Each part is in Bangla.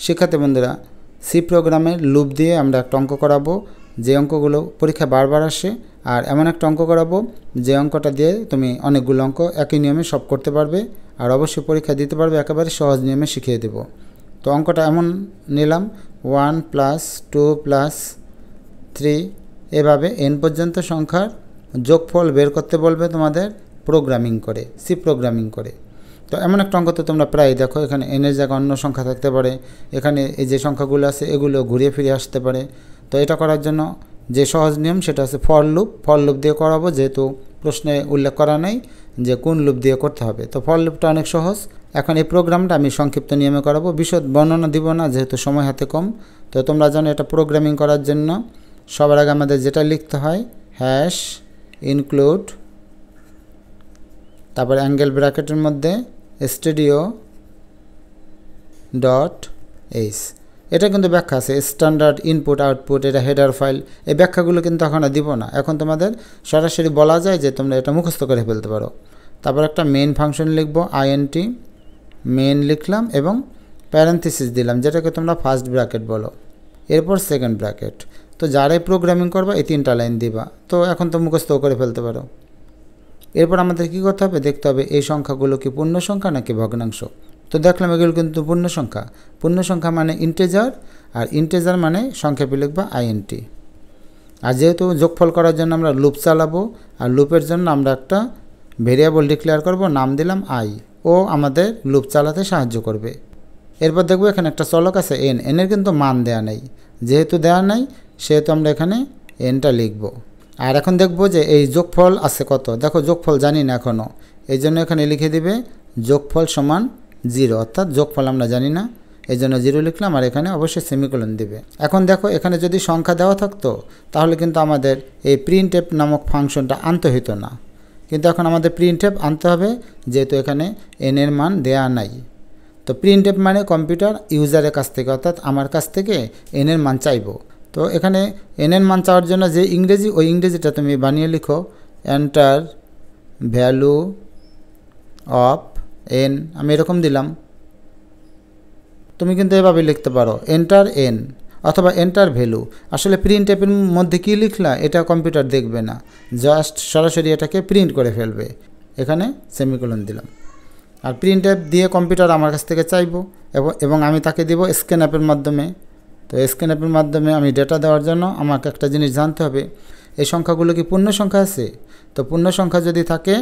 শিক্ষার্থী বন্ধুরা, সি প্রোগ্রামের লুপ দিয়ে আমরা একটা অঙ্ক করাবো, যে অঙ্কগুলো পরীক্ষা বারবার আসে, আর এমন একটা অঙ্ক করাবো যে অঙ্কটা দিয়ে তুমি অনেকগুলো অঙ্ক একই নিয়মে সব করতে পারবে, আর অবশ্যই পরীক্ষা দিতে পারবে, একেবারে সহজ নিয়মে শিখিয়ে দেব। তো অঙ্কটা এমন নিলাম, 1 + 2 + 3 এভাবে n পর্যন্ত সংখ্যার যোগফল বের করতে বলবে তোমাদের প্রোগ্রামিং করে, সি প্রোগ্রামিং করে। তো এমন একটা অঙ্ক তো তোমরা প্রায় দেখো, এখানে এনের জায়গায় অন্য সংখ্যা থাকতে পারে, এখানে এই যে সংখ্যাগুলো আছে এগুলো ঘুরিয়ে ফিরে আসতে পারে। তো এটা করার জন্য যে সহজ নিয়ম সেটা আছে ফর লুপ দিয়ে করাবো, যেহেতু প্রশ্নে উল্লেখ করা নেই যে কোন লুপ দিয়ে করতে হবে। তো ফর লুপটা অনেক সহজ। এখন এই প্রোগ্রামটা আমি সংক্ষিপ্ত নিয়মে করাবো, বিশদ বর্ণনা দিব না যেহেতু সময় হাতে কম। তো তোমরা জানো এটা প্রোগ্রামিং করার জন্য সবার আগে আমাদের যেটা লিখতে হয়, হ্যাশ ইনক্লুড, তারপর অ্যাঙ্গেল ব্র্যাকেটের মধ্যে studio.h। এটা কিন্তু ব্যাখ্যা আছে, স্ট্যান্ডার্ড ইনপুট আউটপুট, এটা হেডার ফাইল। এই ব্যাখ্যাগুলো কিন্তু এখন দিব না, এখন তোমাদের সরাসরি বলা যায় যে তোমরা এটা মুখস্থ করে ফেলতে পারো। তারপর একটা মেইন ফাংশন লিখবো, int মেইন লিখলাম এবং প্যারেন্থেসিস দিলাম, যেটাকে তোমরা ফার্স্ট ব্র্যাকেট বলো, এরপর সেকেন্ড ব্র্যাকেট। তো যারাই প্রোগ্রামিং করবা এই 3টা লাইন দিবা। তো এখন তো মুখস্থ করে ফেলতে পারো। এরপর আমাদের কী করতে হবে, দেখতে হবে এই সংখ্যাগুলো কি পূর্ণ সংখ্যা নাকি ভগ্নাংশ। তো দেখলাম এগুলো কিন্তু পূর্ণ সংখ্যা। পূর্ণ সংখ্যা মানে ইন্টেজার, আর ইন্টেজার মানে সংক্ষেপে লিখবা int। আর যেহেতু যোগফল করার জন্য আমরা লুপ চালাবো, আর লুপের জন্য আমরা একটা ভেরিয়েবল ডিক্লেয়ার করব, নাম দিলাম i, ও আমাদের লুপ চালাতে সাহায্য করবে। এরপর দেখবো এখানে একটা চলক আছে n, এর কিন্তু মান দেয়া নেই, যেহেতু দেয়া নাই সেহেতু আমরা এখানে nটা লিখব। আর এখন দেখব যে এই যোগফল আছে কত, দেখো যোগফল জানি না এখনও, এই জন্য এখানে লিখে দিবে যোগফল সমান 0, অর্থাৎ যোগফল আমরা জানি না, এই জন্য 0 লিখলাম, আর এখানে অবশ্যই সেমিকোলন দিবে। এখন দেখো এখানে যদি সংখ্যা দেওয়া থাকতো তাহলে কিন্তু আমাদের এই printf নামক ফাংশনটা আনতে হতো না, কিন্তু এখন আমাদের printf আনতে হবে যেহেতু এখানে n এর মান দেয়া নাই। তো printf মানে কম্পিউটার ইউজারের কাছ থেকে, অর্থাৎ আমার কাছ থেকে n এর মান চাইবো। তো এখানে n এর মান চাওয়ার জন্য যে ইংরেজি, ওই ইংরেজিটা তুমি বানিয়ে লিখো, এন্টার ভ্যালু অফ n, আমি এরকম দিলাম। তুমি কিন্তু এভাবে লিখতে পারো, এন্টার n অথবা এন্টার ভ্যালু। আসলে printf-এর মধ্যে কি লিখলা এটা কম্পিউটার দেখবে না, জাস্ট সরাসরি এটাকে প্রিন্ট করে ফেলবে। এখানে সেমিকোলন দিলাম। আর printf দিয়ে কম্পিউটার আমার কাছ থেকে চাইবো, এবং আমি তাকে দিব স্ক্যানআপের মাধ্যমে। তো স্ক্যানআপের মাধ্যমে আমি ডেটা দেওয়ার জন্য আমাকে একটা জিনিস জানতে হবে, এই সংখ্যাগুলো কি পূর্ণ সংখ্যা আছে। তো পূর্ণ সংখ্যা যদি থাকে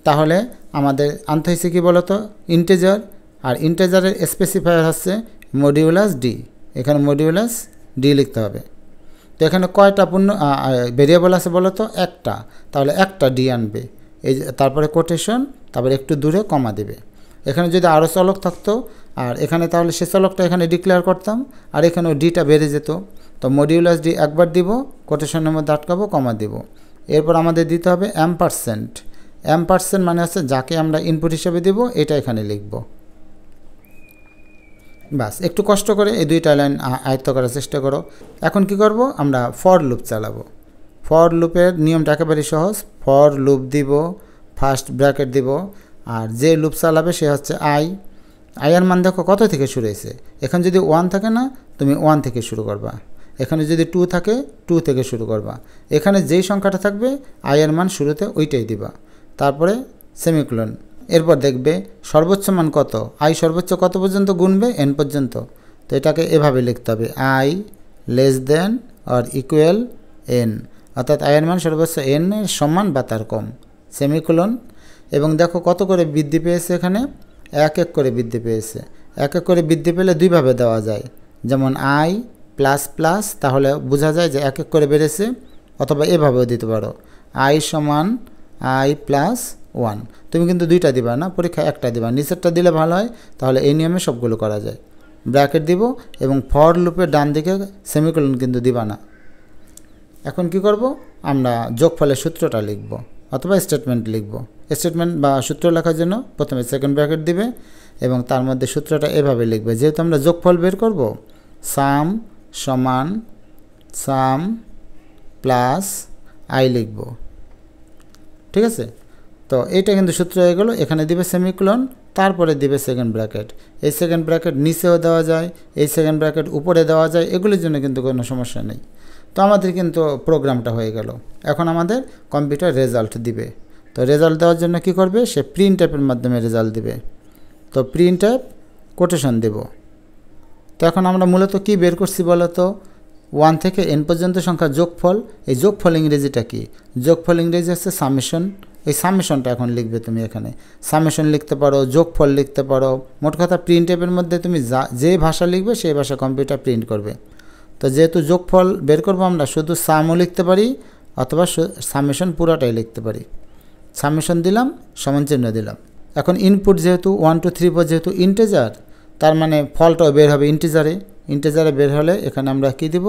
তাহলে আমাদের আনতে হয়েছে কী বলতো, ইন্টেজার। আর ইন্টেজারের স্পেসিফায়ার হচ্ছে মডিউলাস ডি, এখানে মডিউলাস ডি লিখতে হবে। তো এখানে কয়টা পূর্ণ ভেরিয়েবল আছে বলো তো, একটা, তাহলে একটা ডি আনবে। এই তারপরে কোটেশন, তারপরে একটু দূরে কমা দেবে। এখানে যদি আরও চলক থাকতো আর এখানে, তাহলে সে চলকটা এখানে ডিক্লেয়ার করতাম, আর এখানেও ডিটা বেড়ে যেত। তো মডিউলাস ডি একবার দিব, কোটেশনের মধ্যে আটকাবো, কমা দিব। এরপর আমাদের দিতে হবে অ্যাম্পারসেন্ট। অ্যাম্পারসেন্ট মানে হচ্ছে যাকে আমরা ইনপুট হিসেবে দিব, এটা এখানে লিখব। বাস, একটু কষ্ট করে এই 2টা লাইন আয়ত্ত করার চেষ্টা করো। এখন কি করব, আমরা ফর লুপ চালাবো। ফর লুপের নিয়মটা একেবারে সহজ, ফর লুপ দিব, ফার্স্ট ব্র্যাকেট দিব, আর যে লুপ চালাবে সে হচ্ছে i এর মান দেখো কত থেকে শুরু হয়েছে। এখানে যদি 1 থাকে না, তুমি 1 থেকে শুরু করবা। এখানে যদি 2 থাকে, 2 থেকে শুরু করবা। এখানে যেই সংখ্যাটা থাকবে i এর মান শুরুতে ওইটাই দিবা, তারপরে সেমিকোলন। এরপর দেখবে সর্বোচ্চ মান কত, i সর্বোচ্চ কত পর্যন্ত গুনবে, n পর্যন্ত। তো এটাকে এভাবে লিখতে হবে, i less than or equal n, অর্থাৎ i এর মান সর্বোচ্চ n এর সমান বা তার কম, সেমিকোলন। এবং দেখো কত করে বৃদ্ধি পেয়েছে, এখানে 1 করে বৃদ্ধি পেয়েছে। 1 করে বৃদ্ধি পেলে দুইভাবে দেওয়া যায়, যেমন i প্লাস প্লাস, তাহলে বোঝা যায় যে 1 করে বেড়েছে, অথবা এভাবেও দিতে পারো, i সমান i প্লাস 1। তুমি কিন্তু 2টা দিবা না, পরীক্ষায় একটা দিবা, নিচেরটা দিলে ভালো হয়, তাহলে এই নিয়মে সবগুলো করা যায়। ব্র্যাকেট দিব এবং ফর লুপের ডান দিকে সেমিকোলন কিন্তু দিবা না। এখন কি করব, আমরা যোগফলের সূত্রটা লিখব অথবা স্টেটমেন্ট লিখব। স্টেটমেন্ট বা সূত্র লেখার জন্য প্রথমে সেকেন্ড ব্র্যাকেট দিবে এবং তার মধ্যে সূত্রটা এভাবে লিখবে, যেহেতু আমরা যোগফল বের করব, সাম সমান সাম প্লাস i লিখব। ঠিক আছে, তো এইটা কিন্তু সূত্র হয়ে গেল। এখানে দিবে সেমিকোলন, তারপরে দিবে সেকেন্ড ব্র্যাকেট। এই সেকেন্ড ব্র্যাকেট নিচেও দেওয়া যায়, এই সেকেন্ড ব্র্যাকেট উপরে দেওয়া যায়, এগুলির জন্য কিন্তু কোনো সমস্যা নেই। তো আমাদের কিন্তু প্রোগ্রামটা হয়ে গেল। এখন আমাদের কম্পিউটার রেজাল্ট দিবে। তো রেজাল্ট দেওয়ার জন্য কি করবে, সে প্রিন্ট অ্যাপের মাধ্যমে রেজাল্ট দিবে। তো প্রিন্ট অ্যাপ কোটেশন দেব। তো এখন আমরা মূলত কি বের করছি বলো তো, 1 থেকে n পর্যন্ত সংখ্যা যোগফল। এই যোগফল ইংরেজিটা কি, যোগফল ইংরেজি হচ্ছে সামেশন। এই সামেশনটা এখন লিখবে তুমি। এখানে সামেশন লিখতে পারো, যোগফল লিখতে পারো। মোট কথা প্রিন্ট অ্যাপের মধ্যে তুমি যে ভাষা লিখবে সেই ভাষা কম্পিউটার প্রিন্ট করবে। তো যেহেতু যোগফল বের করবো আমরা, শুধু সামও লিখতে পারি অথবা সামেশন পুরোটাই লিখতে পারি। সামেশন দিলাম, সমান চিহ্ন দিলাম। এখন ইনপুট যেহেতু 1 2 3 4 যেহেতু ইন্টিজার, তার মানে ফলটাও বের হবে ইন্টিজারে। ইন্টিজারে বের হলে এখানে আমরা কি দিব,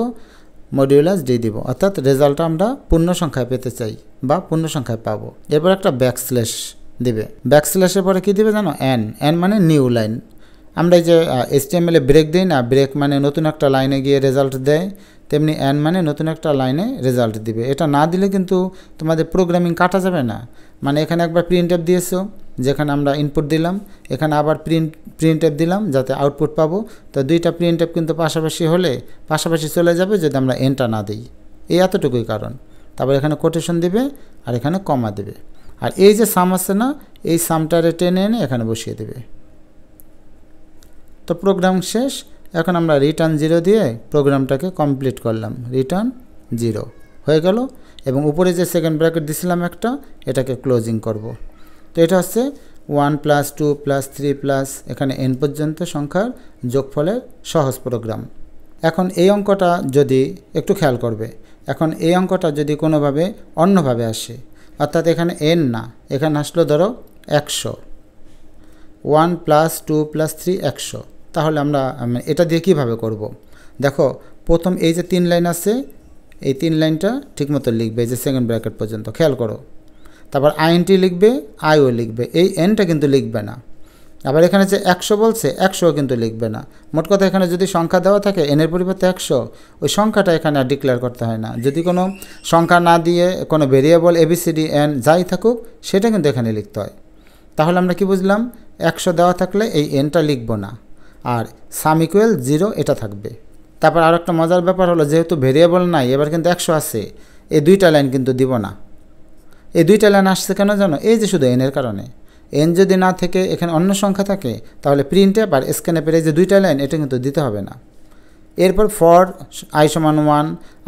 মডিউলাস ডি দিব, অর্থাৎ রেজাল্টটা আমরা পূর্ণ সংখ্যায় পেতে চাই বা পূর্ণ সংখ্যায় পাবো। এরপর একটা ব্যাকস্ল্যাশ দিবে। ব্যাকস্ল্যাশের পরে কি দিবে জানো, এন মানে নিউ লাইন। আমরা এই যে HTML-এ ব্রেক দিই না, ব্রেক মানে নতুন একটা লাইনে গিয়ে রেজাল্ট দেয়, তেমনি এন মানে নতুন একটা লাইনে রেজাল্ট দিবে। এটা না দিলে কিন্তু তোমাদের প্রোগ্রামিং কাটা যাবে না। মানে এখানে একবার প্রিন্ট অ্যাপ দিয়েছো, যেখানে আমরা ইনপুট দিলাম, এখানে আবার প্রিন্ট অ্যাপ দিলাম যাতে আউটপুট পাবো। তো দুইটা প্রিন্ট অ্যাপ কিন্তু পাশাপাশি চলে যাবে যদি আমরা এনটা না দিই। এই এতটুকুই কারণ। তারপর এখানে কোটেশন দিবে আর এখানে কমা দেবে। আর এই যে সাম আছে না, এই সামটারে টেনে এনে এখানে বসিয়ে দেবে। তো প্রোগ্রাম শেষ। এখন আমরা রিটার্ন 0 দিয়ে প্রোগ্রামটাকে কমপ্লিট করলাম। রিটার্ন 0 হয়ে গেল। এবং উপরে যে সেকেন্ড ব্র্যাকেট দিছিলাম একটা, এটাকে ক্লোজিং করব। তো এটা হচ্ছে 1 + 2 + 3 এখানে n পর্যন্ত সংখ্যার যোগফলের সহজ প্রোগ্রাম। এখন এই অঙ্কটা যদি একটু খেয়াল করবে, এখন এই অঙ্কটা যদি কোনোভাবে অন্যভাবে আসে, অর্থাৎ এখানে n না, এখানে আসলো ধরো 100, 1 + 2 + 3 100, তাহলে আমরা এটা দিয়ে কীভাবে করব। দেখো প্রথম এই যে 3 লাইন আছে, এই 3 লাইনটা ঠিকমতো লিখবে, এই যে সেকেন্ড ব্র্যাকেট পর্যন্ত খেয়াল করো। তারপর INT লিখবে, আইও লিখবে, এই এনটা কিন্তু লিখবে না। আবার এখানে যে 100 বলছে, 100 কিন্তু লিখবে না। মোট কথা এখানে যদি সংখ্যা দেওয়া থাকে এনের পরিবর্তে 100, ওই সংখ্যাটা এখানে আর ডিক্লেয়ার করতে হয় না। যদি কোনো সংখ্যা না দিয়ে কোনো ভেরিয়েবল ABCD N যাই থাকুক, সেটা কিন্তু এখানে লিখতে হয়। তাহলে আমরা কি বুঝলাম, 100 দেওয়া থাকলে এই এনটা লিখব না, আর সাম ইকুয়াল 0 এটা থাকবে। তারপর আর একটা মজার ব্যাপার হলো, যেহেতু ভেরিয়েবল নাই, এবার কিন্তু 100 আছে, এই দুইটা লাইন কিন্তু দিব না। এই দুইটা লাইন আসছে কেন জানো, এই যে শুধু এনের কারণে। এন যদি না থেকে এখানে অন্য সংখ্যা থাকে, তাহলে প্রিন্ট অ্যাপ আর স্ক্যান অ্যাপের এই যে দুইটা লাইন, এটা কিন্তু দিতে হবে না। এরপর ফর i = 1,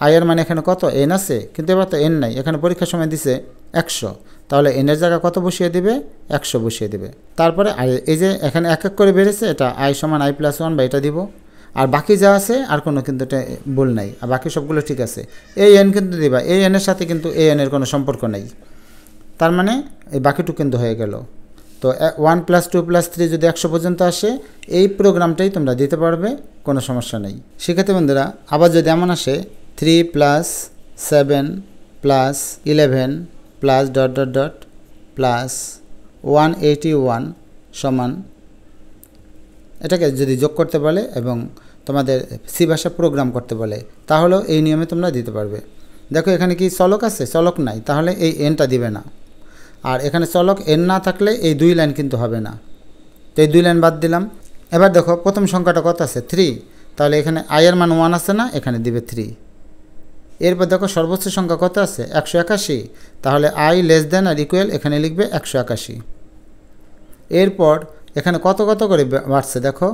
i এর মানে এখানে কত, n আছে, কিন্তু এবার তো n নাই, এখানে পরীক্ষার সময় দিছে 100, তাহলে এনের জায়গায় কত বসিয়ে দিবে, 100 বসিয়ে দিবে। তারপরে এই যে এখানে এক এক করে বেড়েছে, এটা i = i + 1 বা এটা দিব। আর বাকি যা আছে আর কোনো কিন্তু এটা ভুল নাই, আর বাকি সবগুলো ঠিক আছে। এই n কিন্তু দিবা, এই n এর সাথে কিন্তু এই n এর কোনো সম্পর্ক নেই, তার মানে এই বাকিটুকু কিন্তু হয়ে গেল। তো 1 + 2 + 3 যদি 100 পর্যন্ত আসে, এই প্রোগ্রামটাই তোমরা দিতে পারবে, কোনো সমস্যা নেই। শিক্ষার্থী বন্ধুরা, আবার যদি এমন আসে 3 + 7 + 11 + ... +181 সমান, এটাকে যদি যোগ করতে বলে এবং তোমাদের সি ভাষা প্রোগ্রাম করতে বলে, তাহলেও এই নিয়মে তোমরা দিতে পারবে। দেখো এখানে কি চলক আছে, চলক নাই, তাহলে এই এনটা দিবে না। আর এখানে চলক এন না থাকলে এই 2 লাইন কিন্তু হবে না, তো এই 2 লাইন বাদ দিলাম। এবার দেখো প্রথম সংখ্যাটা কত আছে, 3, তাহলে এখানে i এর মান 1 আছে না, এখানে দিবে 3। এরপর দেখো সর্বোচ্চ সংখ্যা কত আছে, 181, তাহলে i ≤ এখানে লিখবে 181। এরপর এখানে কত করে বাড়ছে দেখো,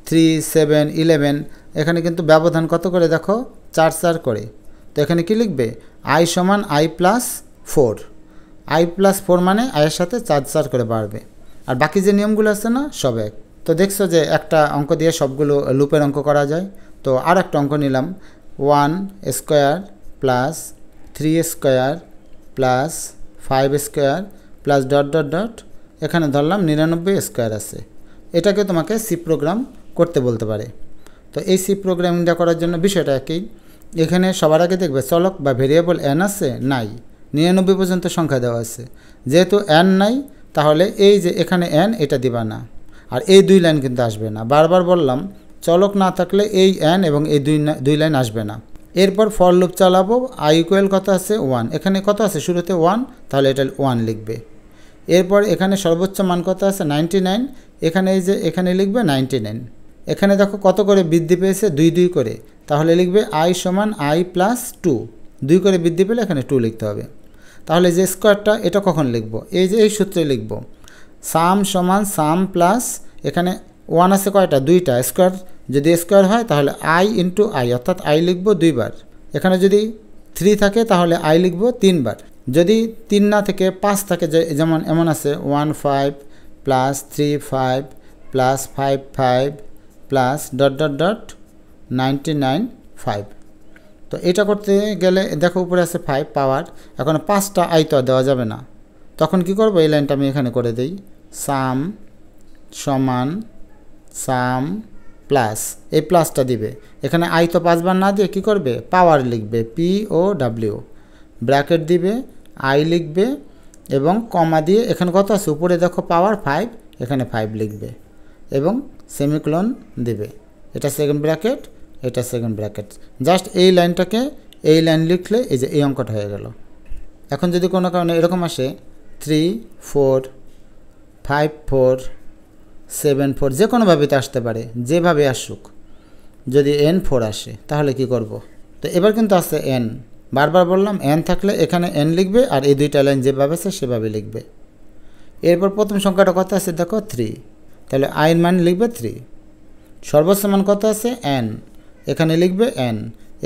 3 7 11, এখানে কিন্তু ব্যবধান কত করে দেখো, 4 করে। তো এখানে কি লিখবে, i = i + 4, i + 4 মানে i এর সাথে 4 করে বাড়বে। আর বাকি যে নিয়মগুলো আছে না, সব এক। তো দেখছো যে একটা অঙ্ক দিয়ে সবগুলো লুপের অঙ্ক করা যায়। তো আর একটা অঙ্ক নিলাম, 1² + 3² + 5² + ... এখানে ধরলাম 99² আছে। এটাকে তোমাকে সি প্রোগ্রাম করতে বলতে পারে। তো এই সি প্রোগ্রামিংটা করার জন্য বিষয়টা একই। এখানে সবার আগে দেখবে চলক বা ভেরিয়েবল n আছে, নাই, 99 পর্যন্ত সংখ্যা দেওয়া আছে। যেহেতু n নাই, তাহলে এই যে এখানে n, এটা দিবা না। আর এই 2 লাইন কিন্তু আসবে না, বারবার বললাম, চলক না থাকলে এই n এবং এই 2 লাইন আসবে না। এরপর ফর লুপ চালাবো, i = কত আছে, 1, এখানে কত আছে শুরুতে 1, তাহলে এটা 1 লিখবে। এরপর এখানে সর্বোচ্চ মান কত আছে, 99, এখানে এই যে এখানে লিখবে 99। এখানে দেখো কত করে বৃদ্ধি পেয়েছে, 2 2 করে, তাহলে লিখবে i সমান i প্লাস 2, 2 করে বৃদ্ধি পেলে এখানে 2 লিখতে হবে। তাহলে যে স্কোয়ারটা এটা কখন লিখব, এই যে এই সূত্রে লিখব, সাম সমান সাম প্লাস, এখানে 1 আছে কয়টা, 2টা, স্কোয়ার যদি স্কোয়ার হয় তাহলে i ইন্টু i, অর্থাৎ i লিখব 2 বার। এখানে যদি 3 থাকে তাহলে i লিখব 3 বার। যদি 3 না থেকে 5 থাকে, যেমন এমন আছে 1 5 plus 3 5 plus 5 5 plus dot dot dot 99 5। তো এটা করতে গেলে দেখো উপরে আছে 5 পাওয়ার, এখন 5টা i তো দেওয়া যাবে না, তখন কি করব, এই লাইনটা আমি এখানে করে দেই, সাম সমান সাম প্লাস, এই প্লাসটা দিবে, এখানে i তো 5 বার না দিয়ে কী করবে, পাওয়ার লিখবে, POW, ব্র্যাকেট দিবে, i লিখবে এবং কমা দিয়ে, এখানে কত আছে উপরে দেখো পাওয়ার 5, এখানে 5 লিখবে এবং সেমিকোলন দিবে। এটা সেকেন্ড ব্র্যাকেট, এটা সেকেন্ড ব্র্যাকেট। জাস্ট এই লাইনটাকে এই লাইন লিখলে এই যে এই অঙ্কটা হয়ে গেল। এখন যদি কোনো কারণে এরকম আসে 3 4 5 4 7 4, যে কোনোভাবেতে আসতে পারে, যেভাবে আসুক, যদি n 4 আসে তাহলে কি করব। তো এবার কিন্তু আছে n, বারবার বললাম n থাকলে এখানে n লিখবে আর এই দুইটা লাইন যেভাবে আছে সেভাবে লিখবে। এরপর প্রথম সংখ্যাটা কত আছে দেখো 3, তাহলে i এর মান লিখবে 3। সর্বোচ্চ মান কত আছে n, এখানে লিখবে n,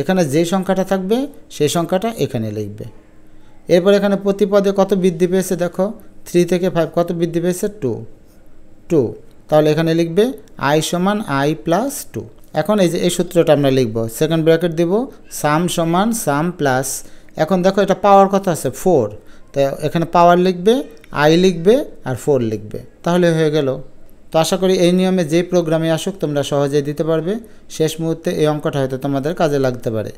এখানে যে সংখ্যাটা থাকবে সেই সংখ্যাটা এখানে লিখবে। এরপর এখানে প্রতি পদে কত বৃদ্ধি পেয়েছে দেখো, 3 থেকে 5 কত বৃদ্ধি পেয়েছে, 2, তাহলে এখানে লিখবে i সমান i প্লাস 2। এখন এই যে এই সূত্রটা আমরা লিখব, সেকেন্ড ব্র্যাকেট দিব, সাম সমান সাম প্লাস, এখন দেখো এটা পাওয়ার কত আছে 4, তো এখানে পাওয়ার লিখবে, i লিখবে আর 4 লিখবে, তাহলে হয়ে গেল। তো আশা করি এই নিয়মে যে প্রোগ্রামে আসুক তোমরা সহজেই দিতে পারবে। শেষ মুহূর্তে এই অঙ্কটা হয়তো তোমাদের কাজে লাগতে পারে।